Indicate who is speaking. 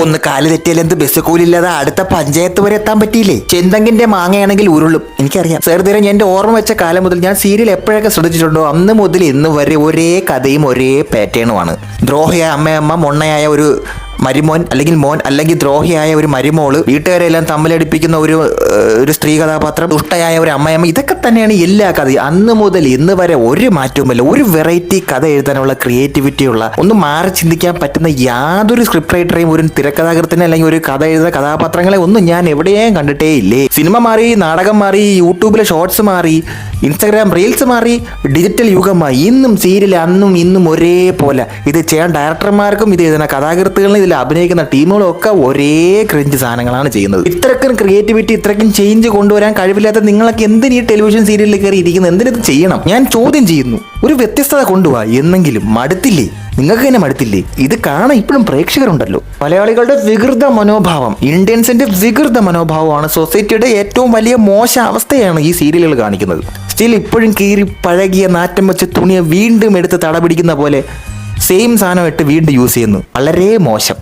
Speaker 1: ഒന്ന് കാല് തെറ്റിയാൽ എന്ത് ബസ് കൂലില്ലാതെ അടുത്ത പഞ്ചായത്ത് വരെ എത്താൻ പറ്റിയില്ലേ? ചെന്തങ്കിന്റെ മാങ്ങയാണെങ്കിൽ ഉരുളും. എനിക്കറിയാം ചെറുതരം എന്റെ ഓർമ്മ വെച്ച കാലം മുതൽ ഞാൻ സീരിയൽ എപ്പോഴൊക്കെ ശ്രദ്ധിച്ചിട്ടുണ്ടോ അന്ന് മുതൽ ഇന്ന് വരെ ഒരേ കഥയും ഒരേ പാറ്റേണുമാണ്. ദ്രോഹിയായ അമ്മയമ്മ, മൊണ്ണയായ ഒരു മരുമോൻ അല്ലെങ്കിൽ മോൻ, അല്ലെങ്കിൽ ദ്രോഹിയായ ഒരു മരുമോള്, വീട്ടുകാരെല്ലാം തമ്മിലടിപ്പിക്കുന്ന ഒരു സ്ത്രീ കഥാപാത്രം, ദുഷ്ടയായ ഒരു അമ്മയമ്മ. ഇതൊക്കെ തന്നെയാണ് എല്ലാ കഥയും. അന്ന് മുതൽ ഇന്ന് വരെ ഒരു മാറ്റവുമില്ല. ഒരു വെറൈറ്റി കഥ എഴുതാനുള്ള ക്രിയേറ്റിവിറ്റിയുള്ള, ഒന്ന് മാറി ചിന്തിക്കാൻ പറ്റുന്ന യാതൊരു സ്ക്രിപ്റ്റ് റൈറ്ററെയും ഒരു തിരക്കഥാകൃത്തിനെ അല്ലെങ്കിൽ ഒരു കഥ എഴുതുന്ന കഥാപാത്രങ്ങളെ ഒന്നും ഞാൻ എവിടെയും കണ്ടിട്ടേ ഇല്ലേ. സിനിമ മാറി, നാടകം മാറി, യൂട്യൂബിലെ ഷോർട്സ് മാറി, ഇൻസ്റ്റാഗ്രാം റീൽസ് മാറി, ഡിജിറ്റൽ യുഗമായി. ഇന്നും സീരിയൽ അന്നും ഇന്നും ഒരേപോലെ. ഇത് ചെയ്യാൻ ഡയറക്ടർമാർക്കും ഇത് എഴുതുന്ന കഥാകൃത്തുകളും അഭിനയിക്കുന്ന ടീമുകളും ഒക്കെ ഒരേ ക്രിഞ്ച് സാധനങ്ങളാണ് ചെയ്യുന്നത്. ഇത്രക്കും ക്രിയേറ്റിവിറ്റി, ഇത്രക്കും ചേഞ്ച് കൊണ്ടുവരാൻ കഴിവില്ലാത്ത നിങ്ങളൊക്കെ എന്തിന് ഈ ടെലിവിഷൻ സീരിയലിൽ കയറി ഇരിക്കുന്നത്? എന്തിനത് ചെയ്യണം? ഞാൻ ചോദ്യം ചെയ്യുന്നു. ഒരു വ്യത്യസ്തത കൊണ്ടുപോവാ എന്നെങ്കിലും. മടുത്തില്ലേ? നിങ്ങൾക്ക് തന്നെ മടുത്തില്ലേ? ഇത് കാണാൻ ഇപ്പോഴും പ്രേക്ഷകരുണ്ടല്ലോ. മലയാളികളുടെ വികൃത മനോഭാവം, ഇന്ത്യൻസിന്റെ വികൃത മനോഭാവമാണ് സൊസൈറ്റിയുടെ ഏറ്റവും വലിയ മോശം അവസ്ഥയാണ് ഈ സീരിയലുകൾ കാണിക്കുന്നത്. സ്റ്റിൽ ഇപ്പോഴും കീറി പഴകിയ നാറ്റം വെച്ച് തുണിയെ വീണ്ടും എടുത്ത് തടപിടിക്കുന്ന പോലെ സെയിം സാധനം ഇട്ട് വീണ്ടും യൂസ് ചെയ്യുന്നു. വളരെ മോശം.